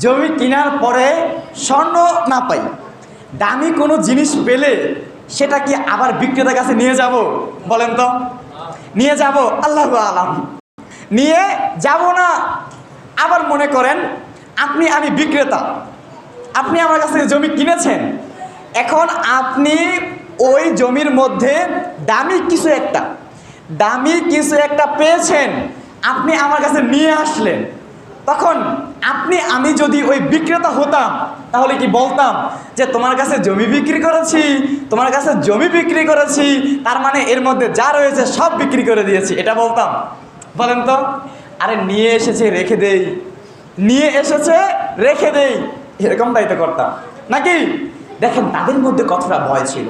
জমি কেনার পরে স্বর্ণ না পাই, দামি কোনো জিনিস পেলে সেটা কি আবার বিক্রেতার কাছে নিয়ে যাব? বলেন তো, নিয়ে যাব? আল্লাহু আলাম, নিয়ে যাব না। আবার মনে করেন আমি বিক্রেতা, আপনি আমার কাছ থেকে জমি কিনেছেন, এখন আপনি ওই জমির মধ্যে দামি কিছু একটা পেয়েছেন, আপনি আমার কাছে নিয়ে আসলেন। তখন আমি যদি ওই বিক্রেতা হতাম তাহলে কি বলতাম যে তোমার কাছে জমি বিক্রি করেছি, তার মানে এর মধ্যে যা রয়েছে সব বিক্রি করে দিয়েছি, এটা বলতাম? বলেন তো। আরে নিয়ে এসেছে রেখে দেই, এরকমটাই তো করতাম নাকি? দেখেন তাদের মধ্যে কতটা ভয় ছিল।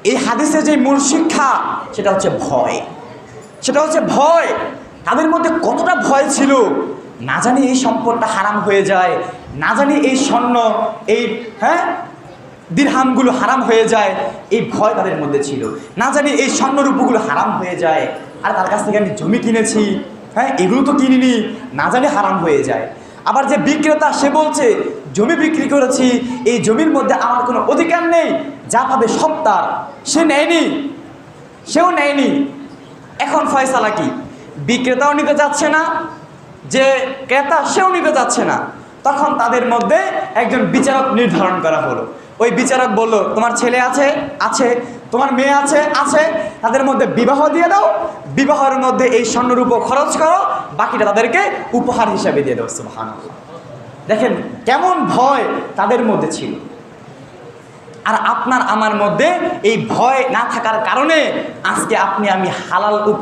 এই হাদিসের যে মূল শিক্ষা সেটা হচ্ছে ভয়। তাদের মধ্যে কতটা ভয় ছিল, না জানি এই সম্পদটা হারাম হয়ে যায়, না জানি এই স্বর্ণ, এই দিরহামগুলো হারাম হয়ে যায়, এই ভয় তাদের মধ্যে ছিল। না জানি এই স্বর্ণরূপগুলো হারাম হয়ে যায়, আর তার কাছ থেকে আমি জমি কিনেছি, এগুলো তো কিনিনি, না জানি হারাম হয়ে যায়। আবার যে বিক্রেতা সে বলছে জমি বিক্রি করেছি, এই জমির মধ্যে আমার কোনো অধিকার নেই, যা পাবে সব তার। সে নেয়নি, সেও নেয়নি। এখন ফয়সালা কি? বিক্রেতাও নিতে যাচ্ছে না, যে ক্রেতা সেও নিতে যাচ্ছে না। তখন তাদের মধ্যে একজন বিচারক নির্ধারণ করা হলো। ওই বিচারক বলল, তোমার ছেলে আছে? আছে। তোমার মেয়ে আছে? আছে। তাদের মধ্যে বিবাহ দিয়ে দাও, বিবাহের মধ্যে এই স্বর্ণরূপ খরচ করো, বাকিটা তাদেরকে উপহার হিসাবে দিয়ে দাও। সুবহানাল্লাহ। দেখেন কেমন ভয় তাদের মধ্যে ছিল। আর আপনার আমার মধ্যে এই ভয় না থাকার কারণে আজকে আপনি আমি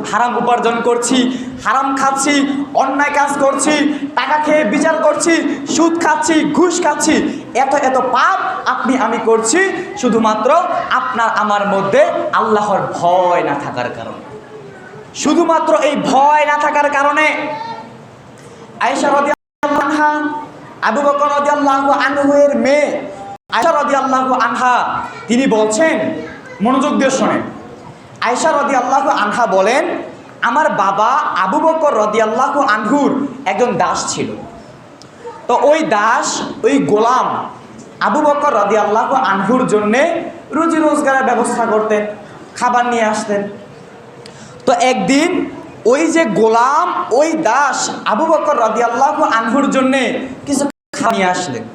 হারাম উপার্জন করছি, হারাম খাচ্ছি, অন্যায় কাজ করছি, টাকা খেয়ে বিচার করছি, সুদ খাচ্ছি, ঘুষ খাচ্ছি, এত এত পাপ আপনি আমি করছি শুধুমাত্র আপনার আমার মধ্যে আল্লাহর ভয় না থাকার কারণে। শুধুমাত্র এই ভয় না থাকার কারণে। আয়েশা রাদিয়াল্লাহু আনহা, আবু বকর রাদিয়াল্লাহু আনহু এর মেয়ে আয়েশা রাদিয়াল্লাহু আনহা তিনি বলছেন, মনোযোগ দিয়ে শোনেন। আয়েশা রাদিয়াল্লাহু আনহা বলেন, আমার বাবা আবু বকর রাদিয়াল্লাহু আনহুর একজন দাস ছিল। তো ওই দাস, ওই গোলাম আবু বকর রাদিয়াল্লাহু আনহুর জন্যে রুজি রোজগারের ব্যবস্থা করতেন, খাবার নিয়ে আসতেন। তো একদিন ওই যে গোলাম, ওই দাস আবু বকর রাদিয়াল্লাহু আনহুর জন্যে কিছু খাবার নিয়ে আসলেন।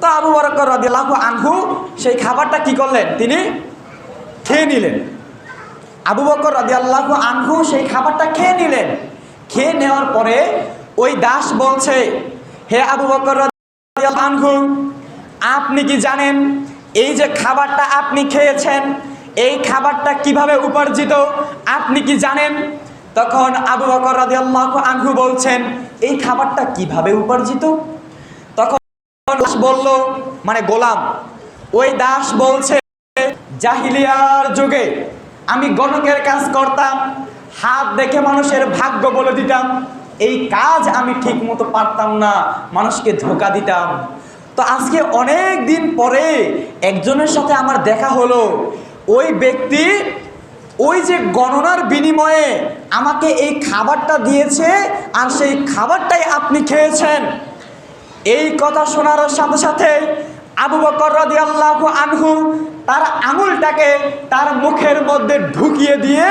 তো আবু বকর রাদিয়াল্লাহু আনহু সেই খাবারটা কি করলেন? তিনি খেয়ে নিলেন। আবু বকর রাদিয়াল্লাহু আনহু সেই খাবারটা খেয়ে নিলেন। খেয়ে নেওয়ার পরে ওই দাস বলছে, হে আবু বকর রাদিয়াল্লাহু আনহু, আপনি কি জানেন এই যে খাবারটা আপনি খেয়েছেন, এই খাবারটা কিভাবে উপার্জিত আপনি কি জানেন? তখন আবু বকর রাদিয়াল্লাহু আনহু বলছেন, এই খাবারটা কিভাবে উপার্জিত? তখন দাস বলল, মানে গোলাম, ওই দাস বলছে, জাহিলিয়ার যুগে আমি গণকের কাজ করতাম, হাত দেখে মানুষের ভাগ্য বলে দিতাম। এই কাজ আমি ঠিক মতো পারতাম না, মানুষকে ধোঁকা দিতাম। তো আজকে অনেক দিন পরে একজনের সাথে আমার দেখা হলো। ওই ব্যক্তি ওই যে গণনার বিনিময়ে আমাকে এই খাবারটা দিয়েছে, আর সেই খাবারটাই আপনি খেয়েছেন। এই কথা শোনার সাথে সাথে আবু বকর রাদিয়াল্লাহু আনহু তার আঙুলটাকে তার মুখের মধ্যে ঢুকিয়ে দিয়ে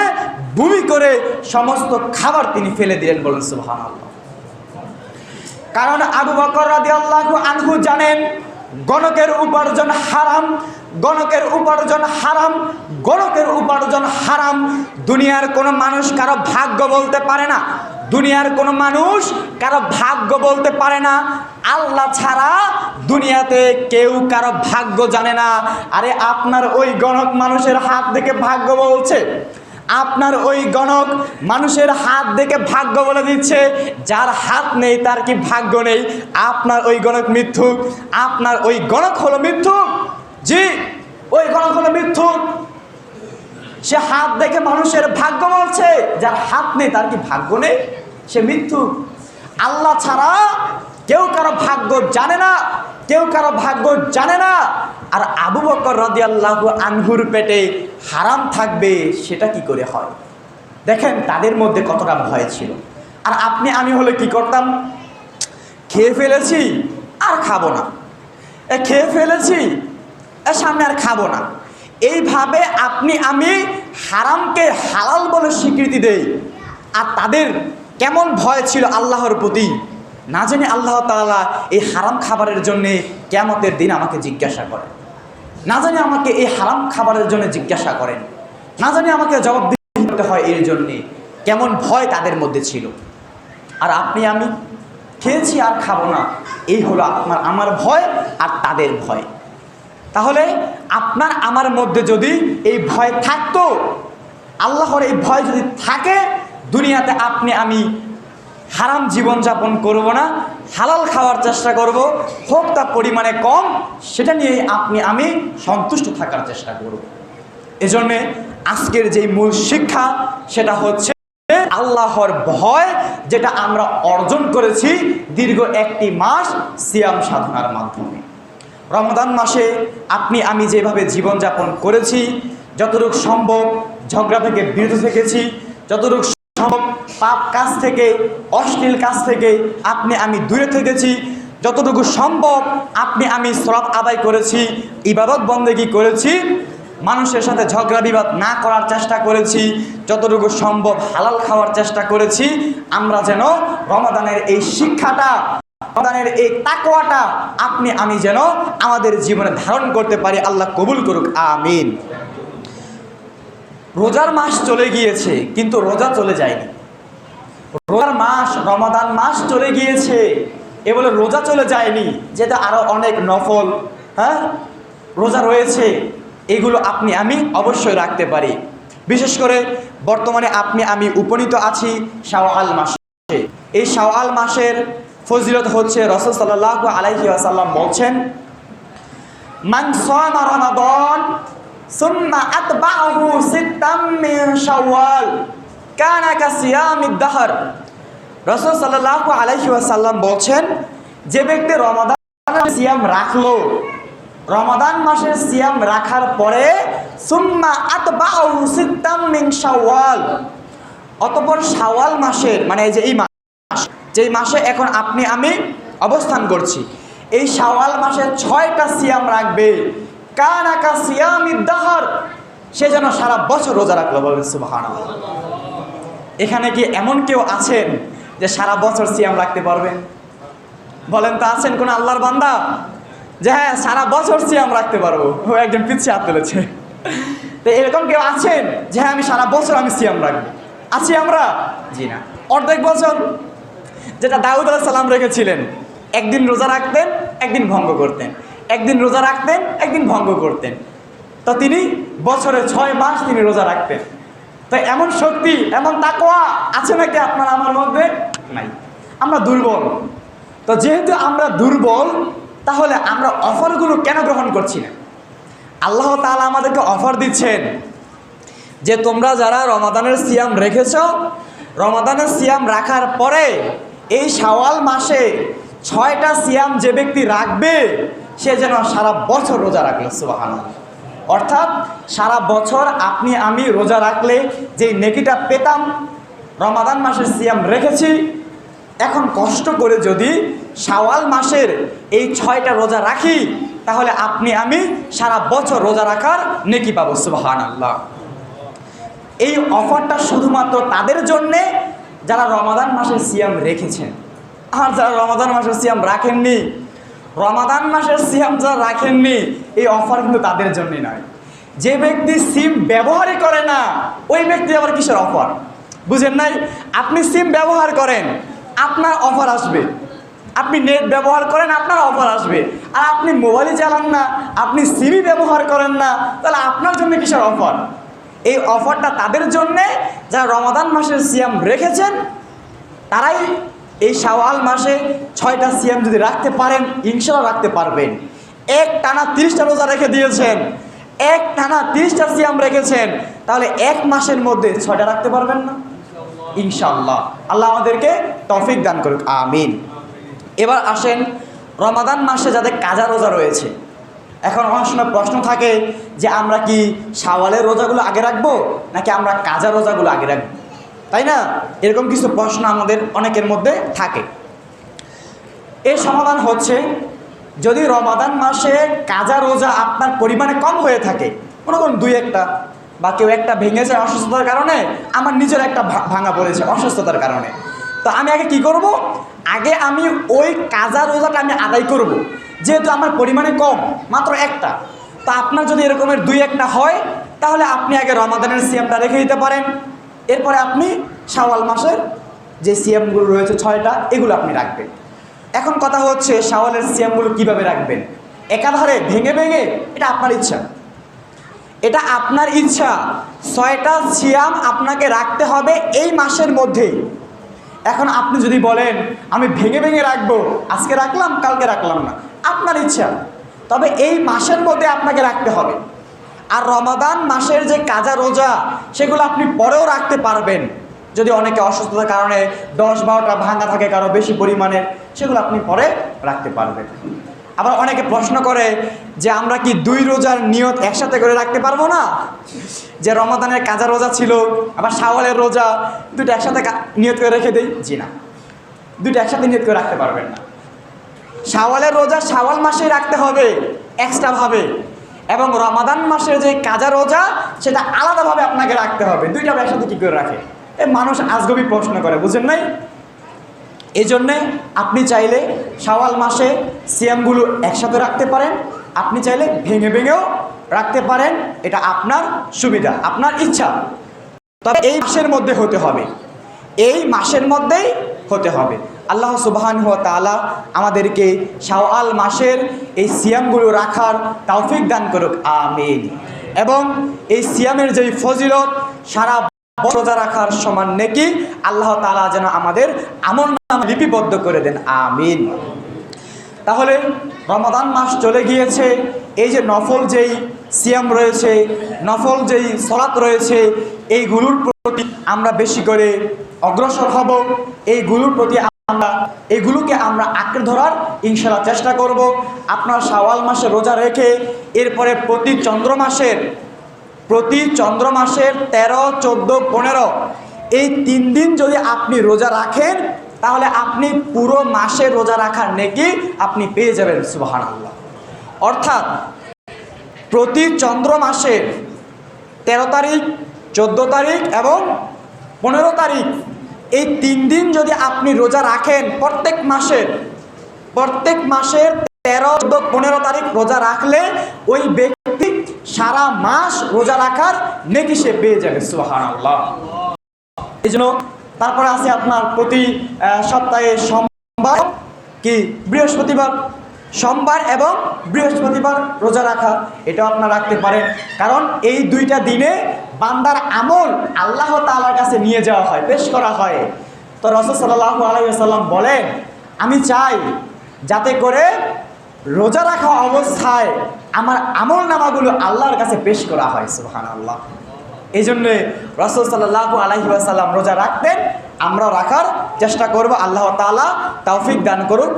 বমি করে সমস্ত খাবার তিনি ফেলে দিলেন। বলেন সুবহানাল্লাহ। কারণ আবু বকর রাদিয়াল্লাহু আনহু জানেন গণকের উপার্জন হারাম, গণকের উপার্জন হারাম, গণকের উপার্জন হারাম। দুনিয়ার কোনো মানুষ কারো ভাগ্য বলতে পারে না, দুনিয়ার কোনো মানুষ কারো ভাগ্য বলতে পারে না। আল্লাহ ছাড়া দুনিয়াতে কেউ কারো ভাগ্য জানে না। আরে আপনার ওই গণক মানুষের হাত দেখে ভাগ্য বলছে, আপনার ওই গণক মানুষের হাত দেখে ভাগ্য বলে দিচ্ছে। যার হাত নেই তার কি ভাগ্য নেই? আপনার ওই গণক মিথ্যুক, আপনার ওই গণক হলো মিথ্যুক। জি, ওই গণক হলো মিথ্যুক। সে হাত দেখে মানুষের ভাগ্য বলছে, যার হাত নেই তার কি ভাগ্য নেই? সে মিথ্যুক। আল্লাহ ছাড়া কেউ কারো ভাগ্য জানে না, কেউ কারো ভাগ্য জানে না। আর আবু বকর রাদিয়াল্লাহু আনহুর পেটে হারাম থাকবে সেটা কি করে হয়? দেখেন তাদের মধ্যে কতটা ভয় ছিল। আর আপনি আমি হলে কি করতাম? খেয়ে ফেলেছি আর খাবো না, খেয়ে ফেলেছি সামনে আর খাবো না। এইভাবে আপনি আমি হারামকে হালাল বলে স্বীকৃতি দেই। আর তাদের কেমন ভয় ছিল আল্লাহর প্রতি, না জানি আল্লাহ তাআলা এই হারাম খাবারের জন্যে কিয়ামতের দিন আমাকে জিজ্ঞাসা করেন, না জানি আমাকে এই হারাম খাবারের জন্য জিজ্ঞাসা করেন, না জানি আমাকে জবাবদিহি করতে হয় এর জন্যে। কেমন ভয় তাদের মধ্যে ছিল। আর আপনি আমি খেয়েছি আর খাবো না, এই হলো আপনার আমার ভয় আর তাদের ভয়। তাহলে আপনার আমার মধ্যে যদি এই ভয় থাকতো, আল্লাহর এই ভয় যদি থাকে, দুনিয়াতে আপনি আমি হারাম জীবনযাপন করব না, হালাল খাওয়ার চেষ্টা করব, হোক তা পরিমাণে কম, সেটা নিয়ে আপনি আমি সন্তুষ্ট থাকার চেষ্টা করব। এজন্যে আজকের যে মূল শিক্ষা সেটা হচ্ছে আল্লাহর ভয়, যেটা আমরা অর্জন করেছি দীর্ঘ একটি মাস সিয়াম সাধনার মাধ্যমে। রমজান মাসে আপনি আমি যেভাবে জীবনযাপন করেছি, যতটুকু সম্ভব ঝগড়া থেকে বিরত থেকেছি, যতটুকু সম্ভব পাপ কাজ থেকে, অশ্লীল কাজ থেকে আপনি আমি দূরে থেকেছি, যতটুকু সম্ভব আপনি আমি সওয়াব আদায় করেছি, ইবাদত বন্দেগী করেছি, মানুষের সাথে ঝগড়া বিবাদ না করার চেষ্টা করেছি, যতটুকু সম্ভব হালাল খাওয়ার চেষ্টা করেছি। আমরা যেন রমাদানের এই শিক্ষাটা, রমাদানের এই তাকওয়াটা আপনি আমি যেন আমাদের জীবনে ধারণ করতে পারি। আল্লাহ কবুল করুক, আমিন। রোজার মাস চলে গিয়েছে, কিন্তু রোজা চলে যায়নি। রোজার মাস, রমাদান মাস চলে গিয়েছে, এ বলে রোজা চলে যায়নি, যেটা আরো অনেক নফল রোজা রয়েছে, এগুলো আপনি আমি অবশ্যই রাখতে পারি। বিশেষ করে বর্তমানে আপনি আমি উপনীত আছি শাওয়াল মাসে। এই শাওয়াল মাসের ফজিলত হচ্ছে, রাসূল সাল্লাল্লাহু আলাইহি ওয়াসাল্লাম বলছেন, মান সামা রমাদান সুম্মা আতবাআহু সিত্তাম মিন শাওয়াল কানা কাসিয়ামিদ দাহর। রাসূল সাল্লাল্লাহু আলাইহি ওয়াসাল্লাম বলছেন, যে ব্যক্তি রমাদানের সিয়াম রাখলো, রমাদান মাসের সিয়াম রাখার পরে সুম্মা আতবাআহু সিত্তাম মিন শাওয়াল, অতঃপর শাওয়াল মাসের, মানে এই যে এই মাস, যেই মাসে এখন আপনি আমি অবস্থান করছি, এই শাওয়াল মাসের 6টা সিয়াম রাখবে, কানা কাসিয়ামিদ দাহর, সে যেন সারা বছর রোজা রাখলো। বলেন সুবহানাল্লাহ। এখানে কি এমন কেউ আছেন যে সারা বছর সিয়াম রাখতে পারবেন? বলেন তো, আছেন কোন আল্লাহর বান্দা যে হ্যাঁ সারা বছর সিয়াম রাখতে পারবো? ও একজন পিছিয়ে হাত তুলেছে। তো এরকম কেউ আছেন যে হ্যাঁ আমি সারা বছর আমি সিয়াম রাখবো? আছি আমরা? জি না। অর্ধেক বছর, যেটা দাউদ আলাইহিস সালাম রেখেছিলেন, একদিন রোজা রাখতেন, একদিন ভঙ্গ করতেন, একদিন রোজা রাখতেন, একদিন ভঙ্গ করতেন। তো তিনি বছরে 6 মাস তিনি রোজা রাখতেন। তো এমন শক্তি, এমন তাকওয়া আছে নাকি আপনার আমার মধ্যে? নাই। আমরা দুর্বল। তো যেহেতু আমরা দুর্বল, তাহলে আমরা অফারগুলো কেন গ্রহণ করছি না? আল্লাহ তাআলা আমাদেরকে অফার দিচ্ছেন যে তোমরা যারা রমাদানের সিয়াম রেখেছ, রমাদানের সিয়াম রাখার পরে এই শাওয়াল মাসে 6টা সিয়াম যে ব্যক্তি রাখবে, সে যেন সারা বছর রোজা রাখলো। সুবহানাল্লাহ। অর্থাৎ সারা বছর আপনি আমি রোজা রাখলে যেই নেকিটা পেতাম, রমাদান মাসের সিয়াম রেখেছি, এখন কষ্ট করে যদি শাওয়াল মাসের এই 6টা রোজা রাখি, তাহলে আপনি আমি সারা বছর রোজা রাখার নেকি পাবো। সুবহানাল্লাহ। এই অফারটা শুধুমাত্র তাদের জন্যে যারা রমাদান মাসের সিয়াম রেখেছেন। আর যারা রমাদান মাসের সিয়াম রাখেননি, রমাদান মাসের সিয়াম যারা রাখেননি, এই অফার কিন্তু তাদের জন্যই নয়। যে ব্যক্তি সিম ব্যবহারই করে না, ওই ব্যক্তি আবার কিসের অফার? বুঝেন নাই? আপনি সিম ব্যবহার করেন, আপনার অফার আসবে। আপনি নেট ব্যবহার করেন, আপনার অফার আসবে। আর আপনি মোবাইলই চালান না, আপনি সিমই ব্যবহার করেন না, তাহলে আপনার জন্য কিসের অফার? এই অফারটা তাদের জন্যে যারা রমাদান মাসের সিয়াম রেখেছেন, তারাই এই শাওয়াল মাসে 6টা সিয়াম যদি রাখতে পারেন, ইনশাআল্লাহ রাখতে পারবেন। এক টানা 30টা রোজা রেখে দিয়েছেন, এক টানা 30টা সিয়াম রেখেছেন, তাহলে এক মাসের মধ্যে 6টা রাখতে পারবেন না? ইনশাআল্লাহ। আল্লাহ আমাদেরকে তৌফিক দান করুক, আমিন। এবার আসেন, রমাদান মাসে যাদের কাজা রোজা রয়েছে, এখন অনেক সময় প্রশ্ন থাকে যে আমরা কি শাওয়ালের রোজাগুলো আগে রাখবো নাকি আমরা কাজা রোজাগুলো আগে রাখবো, তাই না? এরকম কিছু প্রশ্ন আমাদের অনেকের মধ্যে থাকে। এর সমাধান হচ্ছে, যদি রমাদান মাসে কাজা রোজা আপনার পরিমাণে কম হয়ে থাকে, মনে করুন 2-1টা, বা কেউ একটা ভেঙেছে অসুস্থতার কারণে, আমার নিজের একটা ভাঙা পড়েছে অসুস্থতার কারণে, তো আমি আগে কি করব? আগে আমি ওই কাজা রোজাটা আমি আদায় করব, যেহেতু আমার পরিমাণে কম, মাত্র একটা। তো আপনার যদি এরকমের 2-1টা হয়, তাহলে আপনি আগে রমাদানের সিয়ামটা রেখে দিতে পারেন। এরপরে আপনি শাওয়াল মাসের যে সিয়ামগুলো রয়েছে 6টা, এগুলো আপনি রাখবেন। এখন কথা হচ্ছে, শাওয়ালের সিয়ামগুলো কিভাবে রাখবেন? একাধারে ভেঙে ভেঙে? এটা আপনার ইচ্ছা, এটা আপনার ইচ্ছা। 6টা সিয়াম আপনাকে রাখতে হবে এই মাসের মধ্যেই। এখন আপনি যদি বলেন আমি ভেঙে ভেঙে রাখবো, আজকে রাখলাম কালকে রাখলাম না, আপনার ইচ্ছা, তবে এই মাসের মধ্যে আপনাকে রাখতে হবে। আর রমাদান মাসের যে কাজা রোজা, সেগুলো আপনি পরেও রাখতে পারবেন। যদি অনেকে অসুস্থতার কারণে 10-12টা ভাঙা থাকে কারো বেশি পরিমাণের, সেগুলো আপনি পরে রাখতে পারবেন। আবার অনেকে প্রশ্ন করে যে আমরা কি 2 রোজার নিয়ত একসাথে করে রাখতে পারবো না? যে রমাদানের কাজা রোজা ছিল, আবার শাওয়ালের রোজা, 2টা একসাথে নিয়ত করে রেখে দেই? জি না, 2টা একসাথে নিয়ত করে রাখতে পারবেন না। শাওয়ালের রোজা শাওয়াল মাসে রাখতে হবে এক্সট্রাভাবে, এবং রমাদান মাসের যে কাজা রোজা সেটা আলাদাভাবে আপনাকে রাখতে হবে। দুইটা একসাথে কী করে রাখে? মানুষ আজগবি প্রশ্ন করে, বুঝেন নাই? এই জন্যে আপনি চাইলে শাওয়াল মাসে সিয়ামগুলো একসাথে রাখতে পারেন, আপনি চাইলে ভেঙে ভেঙেও রাখতে পারেন, এটা আপনার সুবিধা, আপনার ইচ্ছা। তবে এই মাসের মধ্যে হতে হবে, এই মাসের মধ্যেই হতে হবে। আল্লাহ সুবহানাহু ওয়া তাআলা আমাদেরকে শাওয়াল মাসের এই সিয়ামগুলো রাখার তৌফিক দান করুক, আমিন। এবং এই সিয়ামের যেই ফজিলত, সারা রোজা রাখার সমান নেকি আল্লাহ তাআলা যেন আমাদের আমলনামায় লিপিবদ্ধ করে দেন, আমিন। তাহলে রমাদান মাস চলে গিয়েছে, এই যে নফল যেই সিয়াম রয়েছে, নফল যেই সালাত রয়েছে, এইগুলোর প্রতি আমরা বেশি করে অগ্রসর হব, এইগুলোকে আমরা আঁকড়ে ধরার ইনশাআল্লাহ চেষ্টা করব। আপনার শাওয়াল মাসে রোজা রেখে এরপরে প্রতি চন্দ্র মাসের 13, 14, 15 এই 3 দিন যদি আপনি রোজা রাখেন, তাহলে আপনি পুরো মাসে রোজা রাখার নেকি আপনি পেয়ে যাবেন, সুবহানাল্লাহ। অর্থাৎ প্রতি চন্দ্র মাসের 13 তারিখ, 14 তারিখ এবং 15 তারিখ এই 3 দিন যদি আপনি রোজা রাখেন, প্রত্যেক মাসের 13, 14, 15 তারিখ রোজা রাখলে ওই ব্যক্তি সারা মাস রোজা রাখার নেকি সে পেয়ে যাবে, সুবহানাল্লাহ। এই জন্য তারপরে আছে আপনার প্রতি সপ্তাহে সোমবার কি বৃহস্পতিবার, সোমবার এবং বৃহস্পতিবার রোজা রাখা, এটাও আপনারা রাখতে পারেন। কারণ এই দুইটা দিনে বান্দার আমল আল্লাহ তাআলার কাছে নিয়ে যাওয়া হয়, পেশ করা হয়। তো রাসূল সাল্লাল্লাহু আলাইহি ওয়াসাল্লাম বলেন, আমি চাই যাতে করে রোজা রাখা অবস্থায় আমার আমল নামাগুলো আল্লাহর কাছে পেশ করা হয়, সুবহানাল্লাহ। এই জন্যে রাসূল সাল্লাল্লাহু আলাইহি ওয়াসাল্লাম রোজা রাখতেন, আমরাও রাখার চেষ্টা করব। আল্লাহ তাআলা তৌফিক দান করুক।